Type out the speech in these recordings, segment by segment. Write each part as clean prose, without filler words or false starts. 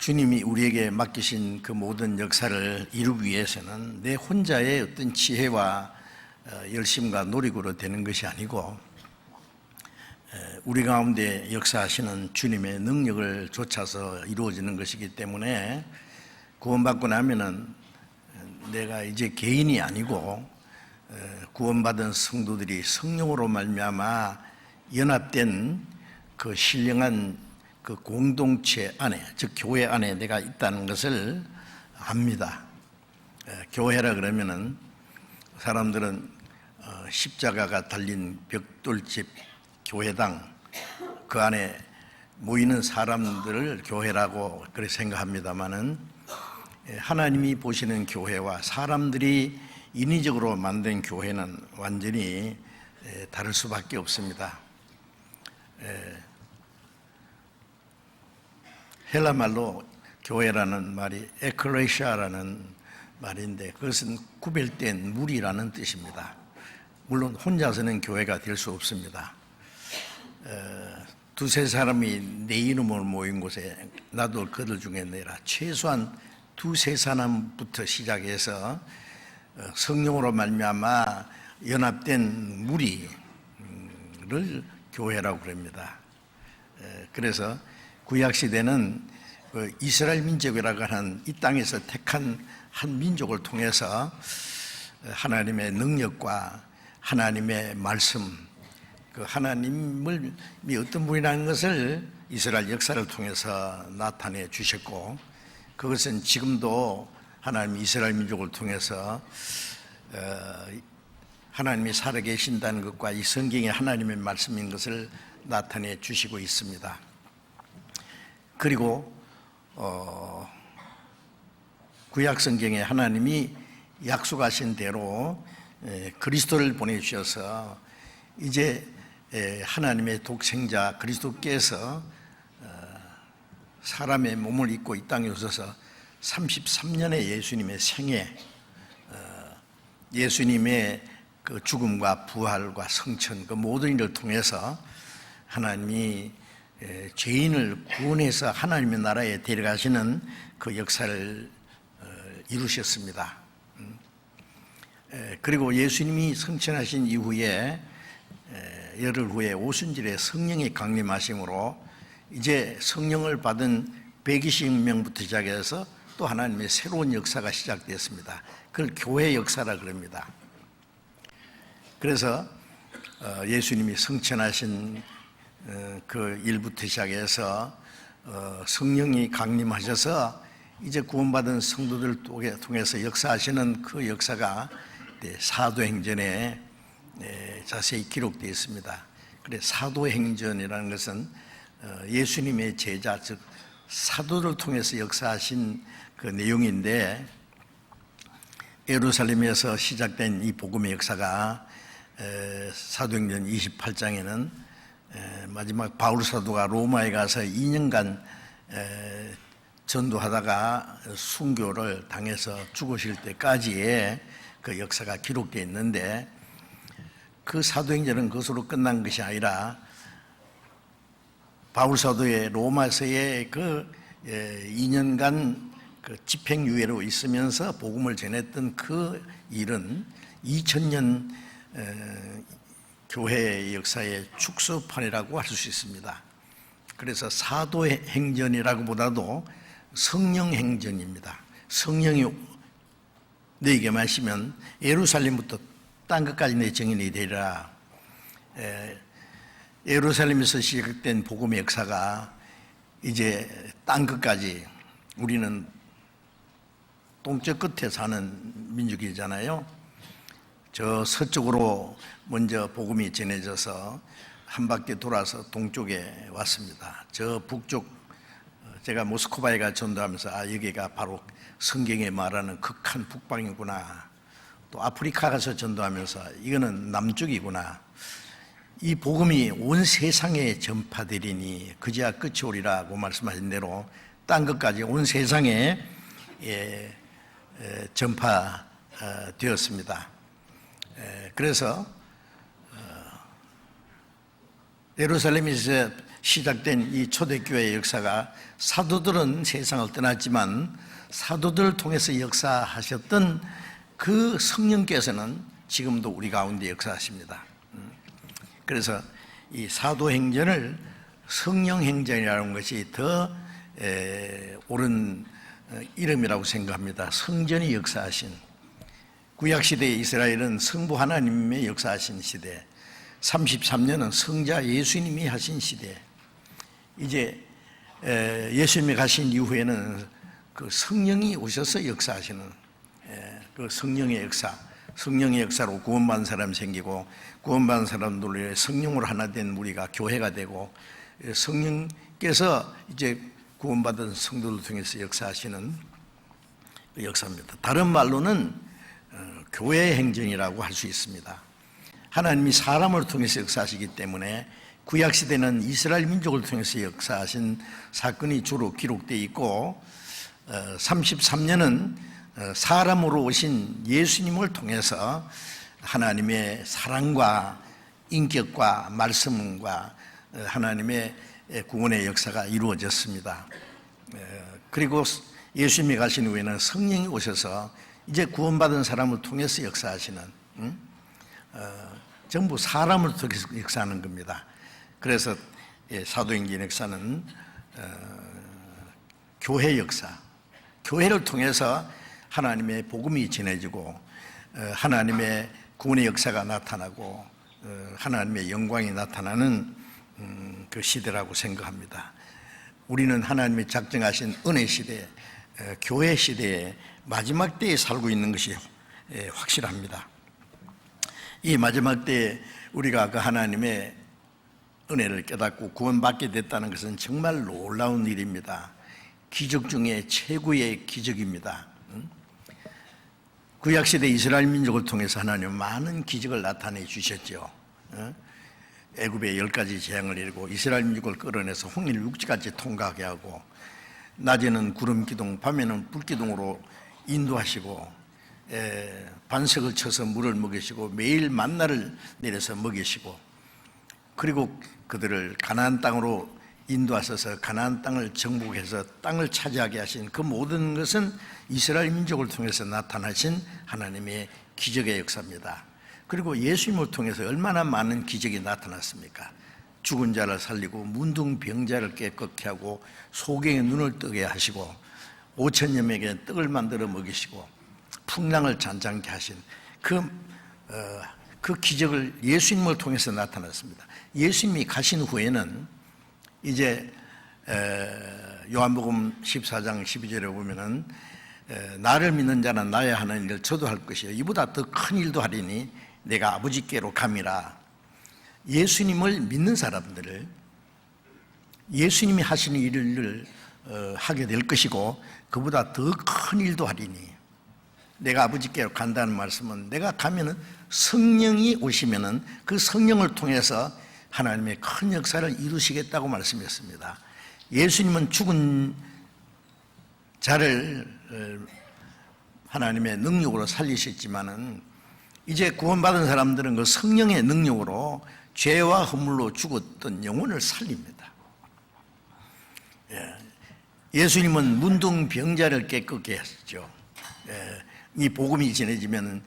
주님이 우리에게 맡기신 그 모든 역사를 이루기 위해서는 내 혼자의 어떤 지혜와 열심과 노력으로 되는 것이 아니고 우리 가운데 역사하시는 주님의 능력을 좇아서 이루어지는 것이기 때문에 구원받고 나면은 내가 이제 개인이 아니고 구원받은 성도들이 성령으로 말미암아 연합된 그 신령한 그 공동체 안에, 즉 교회 안에 내가 있다는 것을 압니다. 교회라 그러면은 사람들은 십자가가 달린 벽돌집 교회당 그 안에 모이는 사람들을 교회라고 그렇게 생각합니다마는 하나님이 보시는 교회와 사람들이 인위적으로 만든 교회는 완전히 다를 수밖에 없습니다. 헬라 말로 교회라는 말이 에클레시아라는 말인데 그것은 구별된 무리라는 뜻입니다. 물론 혼자서는 교회가 될 수 없습니다. 두세 사람이 내 이름으로 모인 곳에 나도 그들 중에 내라. 최소한 두세 사람부터 시작해서 성령으로 말미암아 연합된 무리를 교회라고 그럽니다. 그래서 구약시대는 이스라엘 민족이라고 하는 이 땅에서 택한 한 민족을 통해서 하나님의 능력과 하나님의 말씀, 그 하나님을 어떤 분이라는 것을 이스라엘 역사를 통해서 나타내 주셨고, 그것은 지금도 하나님 이스라엘 민족을 통해서 하나님이 살아계신다는 것과 이 성경이 하나님의 말씀인 것을 나타내 주시고 있습니다. 그리고 구약 성경에 하나님이 약속하신 대로 그리스도를 보내주셔서 이제 하나님의 독생자 그리스도께서 사람의 몸을 입고 이 땅에 오셔서 33년의 예수님의 생애, 예수님의 그 죽음과 부활과 성천 그 모든 일을 통해서 하나님이 죄인을 구원해서 하나님의 나라에 데려가시는 그 역사를 이루셨습니다. 그리고 예수님이 성천하신 이후에 열흘 후에 오순절에 성령이 강림하심으로 이제 성령을 받은 120명부터 시작해서 또 하나님의 새로운 역사가 시작되었습니다. 그걸 교회 역사라 그럽니다. 그래서 예수님이 성천하신 그 일부터 시작해서 성령이 강림하셔서 이제 구원받은 성도들 통해서 역사하시는 그 역사가 사도행전에 자세히 기록되어 있습니다. 그래 사도행전이라는 것은 예수님의 제자, 즉 사도를 통해서 역사하신 그 내용인데, 예루살렘에서 시작된 이 복음의 역사가 사도행전 28장에는 마지막 바울 사도가 로마에 가서 2년간 전도하다가 순교를 당해서 죽으실 때까지의 그 역사가 기록되어 있는데, 그 사도행전은 그것으로 끝난 것이 아니라 바울 사도의 로마서의 그 2년간 그 집행유예로 있으면서 복음을 전했던 그 일은 2000년 교회의 역사의 축소판이라고 할 수 있습니다. 그래서 사도행전이라고 보다도 성령행전입니다. 성령이 너에게 마시면 예루살렘부터 땅 끝까지 내 증인이 되리라. 예루살렘에서 시작된 복음의 역사가 이제 땅 끝까지, 우리는 동쪽 끝에 사는 민족이잖아요. 저 서쪽으로 먼저 복음이 전해져서 한 바퀴 돌아서 동쪽에 왔습니다. 저 북쪽, 제가 모스크바에 가 전도하면서 여기가 바로 성경에 말하는 극한 북방이구나. 또 아프리카 가서 전도하면서 이거는 남쪽이구나. 이 복음이 온 세상에 전파되리니 그제야 끝이 오리라고 말씀하신 대로 땅 끝까지 온 세상에 전파되었습니다. 그래서 예루살렘에서 시작된 이 초대교회의 역사가 사도들은 세상을 떠났지만 사도들을 통해서 역사하셨던 그 성령께서는 지금도 우리 가운데 역사하십니다. 그래서 이 사도행전을 성령행전이라는 것이 더 옳은 이름이라고 생각합니다. 성전이 역사하신, 구약시대의 이스라엘은 성부 하나님의 역사하신 시대, 33년은 성자 예수님이 하신 시대, 이제 예수님이 가신 이후에는 그 성령이 오셔서 역사하시는 그 성령의 역사, 성령의 역사로 구원받은 사람이 생기고, 구원받은 사람들로 성령으로 하나 된 우리가 교회가 되고, 성령께서 이제 구원받은 성도를 통해서 역사하시는 그 역사입니다. 다른 말로는 교회의 행전이라고 할 수 있습니다. 하나님이 사람을 통해서 역사하시기 때문에 구약시대는 이스라엘 민족을 통해서 역사하신 사건이 주로 기록되어 있고, 33년은 사람으로 오신 예수님을 통해서 하나님의 사랑과 인격과 말씀과 하나님의 구원의 역사가 이루어졌습니다. 그리고 예수님이 가신 후에는 성령이 오셔서 이제 구원받은 사람을 통해서 역사하시는, 전부 사람을 통해서 역사하는 겁니다. 그래서 사도행전 역사는 교회 역사, 교회를 통해서 하나님의 복음이 전해지고 하나님의 구원의 역사가 나타나고 하나님의 영광이 나타나는 그 시대라고 생각합니다. 우리는 하나님이 작정하신 은혜 시대, 교회 시대의 마지막 때에 살고 있는 것이 확실합니다. 이 마지막 때에 우리가 그 하나님의 은혜를 깨닫고 구원받게 됐다는 것은 정말 놀라운 일입니다. 기적 중에 최고의 기적입니다. 구약시대 이스라엘 민족을 통해서 하나님은 많은 기적을 나타내 주셨죠. 애굽에 10가지 재앙을 내리고 이스라엘 민족을 끌어내서 홍해를 육지까지 통과하게 하고, 낮에는 구름 기둥, 밤에는 불 기둥으로 인도하시고, 반석을 쳐서 물을 먹이시고 매일 만나를 내려서 먹이시고, 그리고 그들을 가나안 땅으로 인도하셔서 가나안 땅을 정복해서 땅을 차지하게 하신 그 모든 것은 이스라엘 민족을 통해서 나타나신 하나님의 기적의 역사입니다. 그리고 예수님을 통해서 얼마나 많은 기적이 나타났습니까? 죽은 자를 살리고 문둥병자를 깨끗게 하고 소경의 눈을 뜨게 하시고 5천여 명에게 떡을 만들어 먹이시고 풍랑을 잔잔케 하신 그 기적을 예수님을 통해서 나타났습니다. 예수님이 가신 후에는 이제 요한복음 14장 12절에 보면은 나를 믿는 자는 나의 하는 일을 저도 할 것이요 이보다 더 큰 일도 하리니 내가 아버지께로 감이라. 예수님을 믿는 사람들을 예수님이 하시는 일을 하게 될 것이고 그보다 더 큰 일도 하리니, 내가 아버지께로 간다는 말씀은 내가 가면은 성령이 오시면은 그 성령을 통해서 하나님의 큰 역사를 이루시겠다고 말씀했습니다. 예수님은 죽은 자를 하나님의 능력으로 살리셨지만은 이제 구원받은 사람들은 그 성령의 능력으로 죄와 허물로 죽었던 영혼을 살립니다. 예수님은 문둥병자를 깨끗게 하셨죠. 이 복음이 전해지면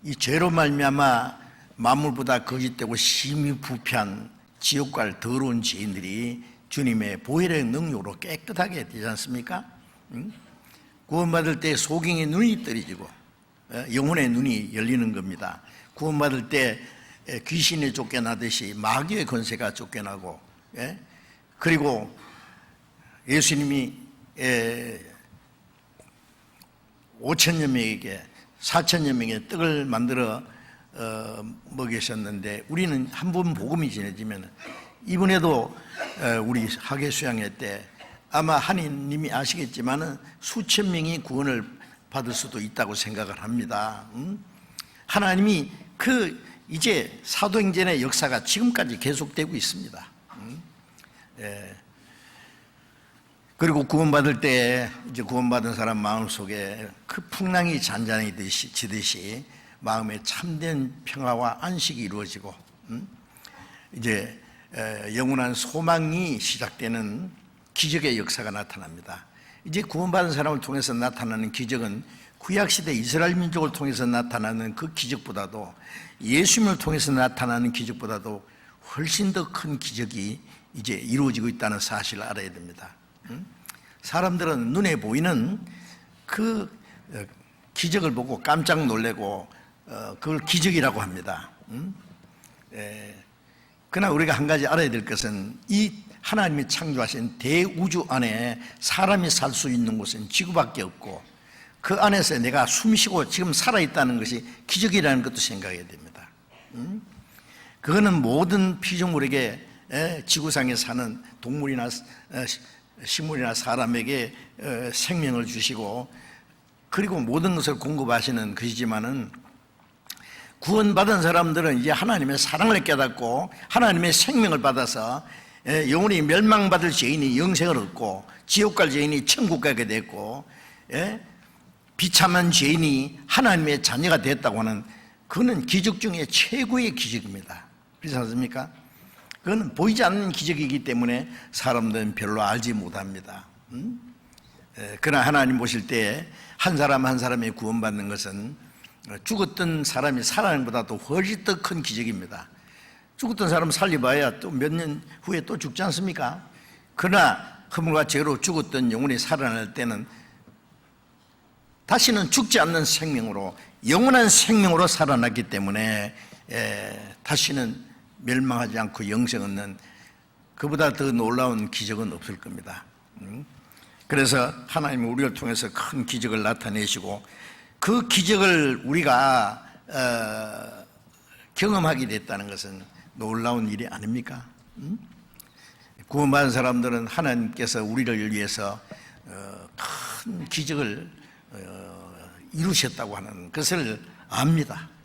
이 죄로 말미암아 만물보다 거짓되고 심히 부패한 지옥갈 더러운 죄인들이 주님의 보혈의 능력으로 깨끗하게 되지 않습니까? 구원받을 때 소경의 눈이 떨어지고 영혼의 눈이 열리는 겁니다. 구원받을 때 귀신이 쫓겨나듯이 마귀의 권세가 쫓겨나고, 그리고 예수님이 5천여 명에게 4천여 명의 떡을 만들어 먹이셨는데, 우리는 한 번 복음이 전해지면 이번에도 우리 학예 수양회 때 아마 하나님이 아시겠지만은 수천 명이 구원을 받을 수도 있다고 생각을 합니다. 하나님이 이제 사도행전의 역사가 지금까지 계속되고 있습니다. 그리고 구원받을 때 이제 구원받은 사람 마음속에 그 풍랑이 잔잔해지듯이 마음에 참된 평화와 안식이 이루어지고, 이제 영원한 소망이 시작되는 기적의 역사가 나타납니다. 이제 구원받은 사람을 통해서 나타나는 기적은 구약시대 이스라엘 민족을 통해서 나타나는 그 기적보다도, 예수님을 통해서 나타나는 기적보다도 훨씬 더 큰 기적이 이제 이루어지고 있다는 사실을 알아야 됩니다. 사람들은 눈에 보이는 그 기적을 보고 깜짝 놀래고 그걸 기적이라고 합니다. 그러나 우리가 한 가지 알아야 될 것은, 이 하나님이 창조하신 대우주 안에 사람이 살 수 있는 곳은 지구밖에 없고, 그 안에서 내가 숨쉬고 지금 살아있다는 것이 기적이라는 것도 생각해야 됩니다. 그거는 모든 피조물에게, 지구상에 사는 동물이나 식물이나 사람에게 생명을 주시고, 그리고 모든 것을 공급하시는 것이지만은, 구원받은 사람들은 이제 하나님의 사랑을 깨닫고 하나님의 생명을 받아서 영원히 멸망받을 죄인이 영생을 얻고, 지옥 갈 죄인이 천국 가게 됐고, 비참한 죄인이 하나님의 자녀가 됐다고 하는, 그거는 기적 중에 최고의 기적입니다. 그렇지 않습니까? 그건 보이지 않는 기적이기 때문에 사람들은 별로 알지 못합니다. 그러나 하나님 보실 때 한 사람 한 사람이 구원받는 것은 죽었던 사람이 살아나는 것보다도 훨씬 더 큰 기적입니다. 죽었던 사람 살려봐야 또 몇 년 후에 또 죽지 않습니까? 그러나 허물과 죄로 죽었던 영혼이 살아날 때는 다시는 죽지 않는 생명으로, 영원한 생명으로 살아났기 때문에 다시는 멸망하지 않고 영생 얻는, 그보다 더 놀라운 기적은 없을 겁니다. 그래서 하나님은 우리를 통해서 큰 기적을 나타내시고, 그 기적을 우리가 경험하게 됐다는 것은 놀라운 일이 아닙니까? 구원받은 사람들은 하나님께서 우리를 위해서 큰 기적을 이루셨다고 하는 것을 압니다.